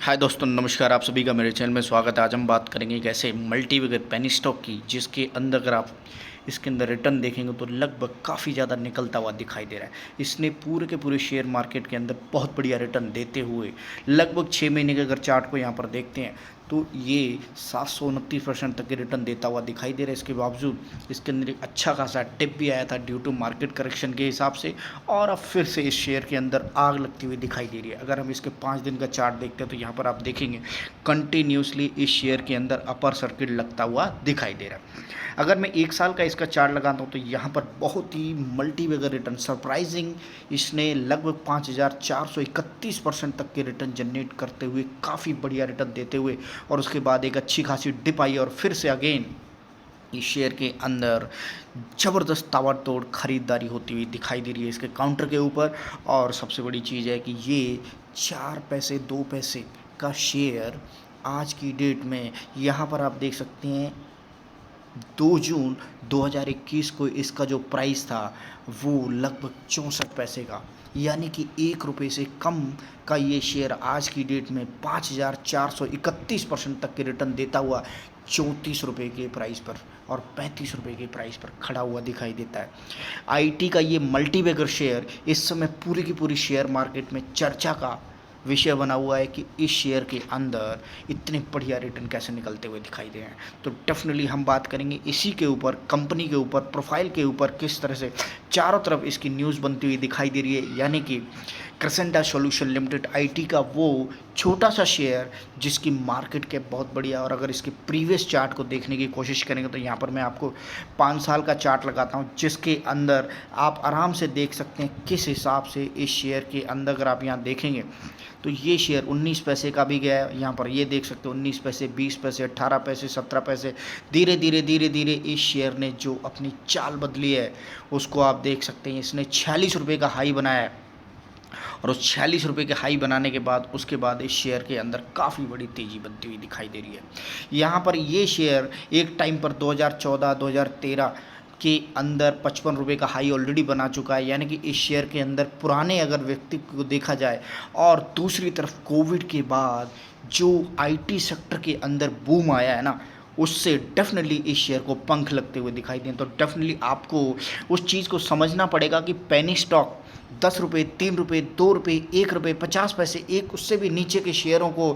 हाय दोस्तों, नमस्कार। आप सभी का मेरे चैनल में स्वागत है। आज हम बात करेंगे एक ऐसे मल्टी बगैर पेनी स्टॉक की जिसके अंदर अगर आप इसके अंदर रिटर्न देखेंगे तो लगभग काफ़ी ज़्यादा निकलता हुआ दिखाई दे रहा है। इसने पूरे के पूरे शेयर मार्केट के अंदर बहुत बढ़िया रिटर्न देते हुए लगभग 6 महीने के अगर चार्ट को यहाँ पर देखते हैं तो ये 729% तक के रिटर्न देता हुआ दिखाई दे रहा है। इसके बावजूद इसके अंदर एक अच्छा खासा डिप भी आया था ड्यू टू मार्केट करेक्शन के हिसाब से, और अब फिर से इस शेयर के अंदर आग लगती हुई दिखाई दे रही है। अगर हम इसके 5 दिन का चार्ट देखते हैं तो यहाँ पर आप देखेंगे कंटिन्यूसली इस शेयर के अंदर अपर सर्किट लगता हुआ दिखाई दे रहा है। अगर मैं 1 साल का इसका चार्ट लगाता हूँ तो यहाँ पर बहुत ही मल्टी बगैर रिटर्न सरप्राइजिंग इसने लगभग 5431% तक के रिटर्न जनरेट करते हुए काफ़ी बढ़िया रिटर्न देते हुए, और उसके बाद एक अच्छी खासी डिप आई और फिर से अगेन इस शेयर के अंदर ज़बरदस्त ताबड़तोड़ खरीदारी होती हुई दिखाई दे रही है इसके काउंटर के ऊपर। और सबसे बड़ी चीज़ है कि ये 4 पैसे 2 पैसे का शेयर आज की डेट में यहाँ पर आप देख सकते हैं 2 जून 2021 को इसका जो प्राइस था वो लगभग 64 पैसे का, यानी कि 1 रुपये से कम का ये शेयर आज की डेट में 5431% तक के रिटर्न देता हुआ 34 रुपये के प्राइस पर और 35 रुपये के प्राइस पर खड़ा हुआ दिखाई देता है। आईटी का ये मल्टी बैगर शेयर इस समय पूरी की पूरी शेयर मार्केट में चर्चा का विषय बना हुआ है कि इस शेयर के अंदर इतने बढ़िया रिटर्न कैसे निकलते हुए दिखाई दे रहे हैं। तो डेफिनेटली हम बात करेंगे इसी के ऊपर, कंपनी के ऊपर, प्रोफाइल के ऊपर, किस तरह से चारों तरफ इसकी न्यूज़ बनती हुई दिखाई दे रही है। यानी कि क्रेसेंटा सॉल्यूशन लिमिटेड आईटी का वो छोटा सा शेयर जिसकी मार्केट कैप बहुत बढ़िया, और अगर इसके प्रीवियस चार्ट को देखने की कोशिश करेंगे तो यहाँ पर मैं आपको 5 साल का चार्ट लगाता हूँ जिसके अंदर आप आराम से देख सकते हैं किस हिसाब से इस शेयर के अंदर अगर आप यहाँ देखेंगे तो ये शेयर 19 पैसे का भी गया है। यहाँ पर ये देख सकते हो 19 पैसे, 20 पैसे, 18 पैसे, 17 पैसे, धीरे धीरे इस शेयर ने जो अपनी चाल बदली है उसको आप देख सकते हैं। इसने 46 रुपये का हाई बनाया है और उस 46 रुपये के हाई बनाने के बाद उसके बाद इस शेयर के अंदर काफ़ी बड़ी तेज़ी बनती हुई दिखाई दे रही है। यहाँ पर ये शेयर एक टाइम पर 2014-2013 के अंदर 55 रुपये का हाई ऑलरेडी बना चुका है, यानी कि इस शेयर के अंदर पुराने अगर व्यक्ति को देखा जाए और दूसरी तरफ कोविड के बाद जो आईटी सेक्टर के अंदर बूम आया है ना, उससे डेफिनेटली इस शेयर को पंख लगते हुए दिखाई दें। तो डेफिनेटली आपको उस चीज़ को समझना पड़ेगा कि पेनी स्टॉक 10 रुपये, 3 रुपये, 2 रुपये, 1 रुपये 50 पैसे, एक उससे भी नीचे के शेयरों को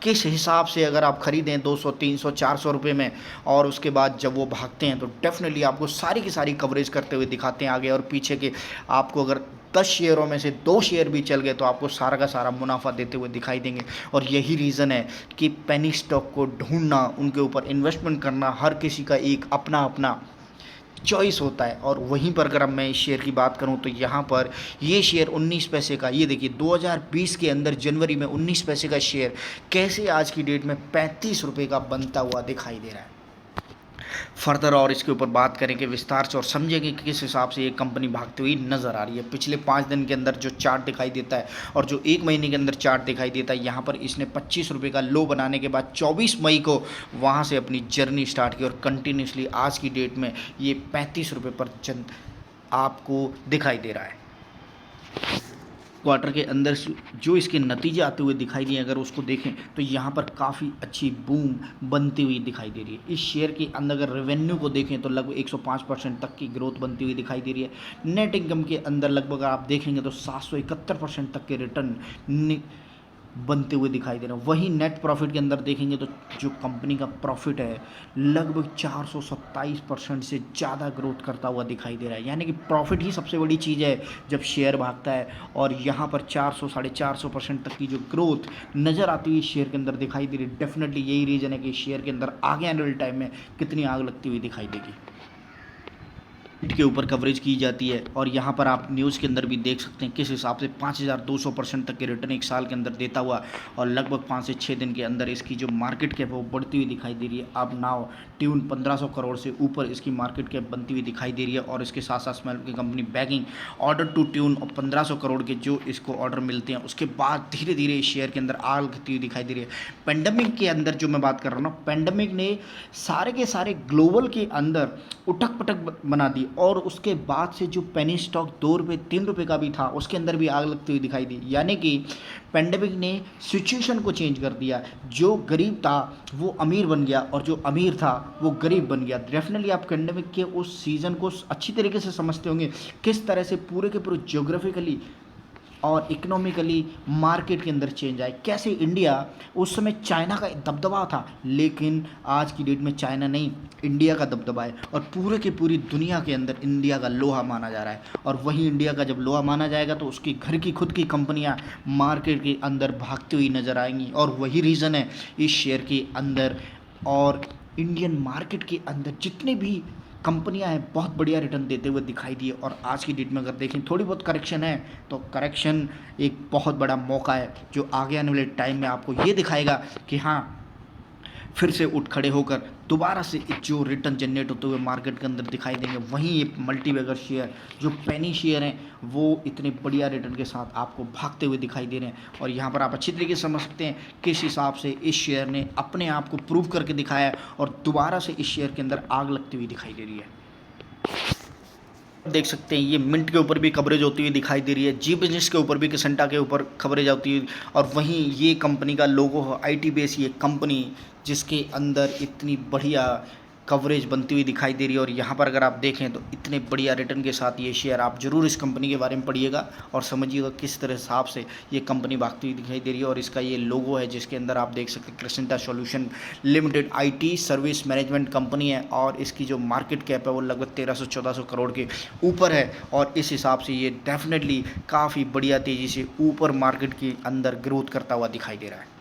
किस हिसाब से अगर आप खरीदें 200, 300, 400 रुपये में, और उसके बाद जब वो भागते हैं तो डेफिनेटली आपको सारी की सारी कवरेज करते हुए दिखाते हैं आगे और पीछे के। आपको अगर 10 शेयरों में से 2 शेयर भी चल गए तो आपको सारा का सारा मुनाफा देते हुए दिखाई देंगे। और यही रीज़न है कि पेनी स्टॉक को ढूंढना, उनके ऊपर इन्वेस्टमेंट करना हर किसी का एक अपना अपना चॉइस होता है। और वहीं पर अगर मैं इस शेयर की बात करूं तो यहाँ पर ये शेयर 19 पैसे का, ये देखिए 2020 के अंदर जनवरी में 19 पैसे का शेयर कैसे आज की डेट में 35 रुपये का बनता हुआ दिखाई दे रहा है। फर्दर और इसके ऊपर बात करेंगे विस्तार से और समझेंगे कि किस हिसाब से ये कंपनी भागती हुई नज़र आ रही है। पिछले 5 दिन के अंदर जो चार्ट दिखाई देता है और जो 1 महीने के अंदर चार्ट दिखाई देता है, यहाँ पर इसने 25 रुपये का लो बनाने के बाद 24 मई को वहाँ से अपनी जर्नी स्टार्ट की और कंटिन्यूसली आज की डेट में ये 35 रुपये पर आपको दिखाई दे रहा है। क्वार्टर के अंदर जो इसके नतीजे आते हुए दिखाई दिए अगर उसको देखें तो यहाँ पर काफ़ी अच्छी बूम बनती हुई दिखाई दे रही है। इस शेयर के अंदर अगर रेवेन्यू को देखें तो लगभग 105% तक की ग्रोथ बनती हुई दिखाई दे रही है। नेट इनकम के अंदर लगभग आप देखेंगे तो 771% तक के रिटर्न बनते हुए दिखाई दे रहा है। वहीं नेट प्रॉफिट के अंदर देखेंगे तो जो कंपनी का प्रॉफिट है लगभग 427% से ज़्यादा ग्रोथ करता हुआ दिखाई दे रहा है। यानी कि प्रॉफिट ही सबसे बड़ी चीज़ है जब शेयर भागता है, और यहाँ पर 400 साढ़े 400% तक की जो ग्रोथ नज़र आती हुई शेयर के अंदर दिखाई दे रही है। डेफिनेटली यही रीज़न है कि शेयर के अंदर आगे आने वाले टाइम में कितनी आग लगती हुई दिखाई देगी के ऊपर कवरेज की जाती है। और यहाँ पर आप न्यूज़ के अंदर भी देख सकते हैं किस हिसाब से 5200% तक के रिटर्न 1 साल के अंदर देता हुआ, और लगभग 5 से 6 दिन के अंदर इसकी जो मार्केट कैप है वो बढ़ती हुई दिखाई दे रही है। अब नाउ ट्यून 1500 करोड़ से ऊपर इसकी मार्केट कैप बनती हुई दिखाई दे रही है। और इसके साथ साथ स्मॉल की company bagging order to tune और 1500 करोड़ के जो इसको ऑर्डर मिलते हैं उसके बाद धीरे धीरे इस शेयर के अंदर आग लगती हुई दिखाई दे रही है। पेंडेमिक के अंदर जो मैं बात कर रहा हूँ ना, पेंडेमिक ने सारे के सारे ग्लोबल के अंदर उठक पटक बना दी, और उसके बाद से जो पेनी स्टॉक 2 रुपये 3 रुपये का भी था उसके अंदर भी आग लगती हुई दिखाई दी। यानी कि पेंडेमिक ने सिचुएशन को चेंज कर दिया। जो गरीब था वो अमीर बन गया और जो अमीर था वो गरीब बन गया। डेफिनेटली आप पेंडेमिक के उस सीज़न को अच्छी तरीके से समझते होंगे, किस तरह से पूरे के पूरे ज्योग्राफिकली और इकोनॉमिकली मार्केट के अंदर चेंज आए। कैसे इंडिया उस समय चाइना का दबदबा था, लेकिन आज की डेट में चाइना नहीं, इंडिया का दबदबा है और पूरे की पूरी दुनिया के अंदर इंडिया का लोहा माना जा रहा है। और वही इंडिया का जब लोहा माना जाएगा तो उसकी घर की खुद की कंपनियां मार्केट के अंदर भागती हुई नजर आएंगी। और वही रीज़न है इस शेयर के अंदर और इंडियन मार्केट के अंदर जितने भी कंपनियां हैं बहुत बढ़िया रिटर्न देते हुए दिखाई दिए। और आज की डेट में अगर देखें थोड़ी बहुत करेक्शन है तो करेक्शन एक बहुत बड़ा मौका है जो आगे आने वाले टाइम में आपको ये दिखाएगा कि हाँ फिर से उठ खड़े होकर दोबारा से जो रिटर्न जनरेट होते हुए मार्केट के अंदर दिखाई देंगे। वहीं ये मल्टीबैगर शेयर जो पेनी शेयर हैं वो इतने बढ़िया रिटर्न के साथ आपको भागते हुए दिखाई दे रहे हैं। और यहाँ पर आप अच्छी तरीके से समझ सकते हैं किस हिसाब से इस शेयर ने अपने आप को प्रूव करके दिखाया है और दोबारा से इस शेयर के अंदर आग लगती हुई दिखाई दे रही है। देख सकते हैं ये मिंट के ऊपर भी कवरेज होती हुई दिखाई दे रही है, जी बिजनेस के ऊपर भी किसंटा के ऊपर कवरेज होती हुई। और वहीं ये कंपनी का लोगो है आईटी बेस, ये कंपनी जिसके अंदर इतनी बढ़िया कवरेज बनती हुई दिखाई दे रही है। और यहाँ पर अगर आप देखें तो इतने बढ़िया रिटर्न के साथ ये शेयर, आप जरूर इस कंपनी के बारे में पढ़िएगा और समझिएगा किस तरह हिसाब से ये कंपनी भागती हुई दिखाई दे रही है। और इसका ये लोगो है जिसके अंदर आप देख सकते हैं Crisenta solution limited IT service management company है और इसकी जो मार्केट कैप है वो लगभग 1300-1400 करोड़ के ऊपर है। और इस हिसाब से ये डेफिनेटली काफ़ी बढ़िया तेज़ी से ऊपर मार्केट के अंदर ग्रोथ करता हुआ दिखाई दे रहा है।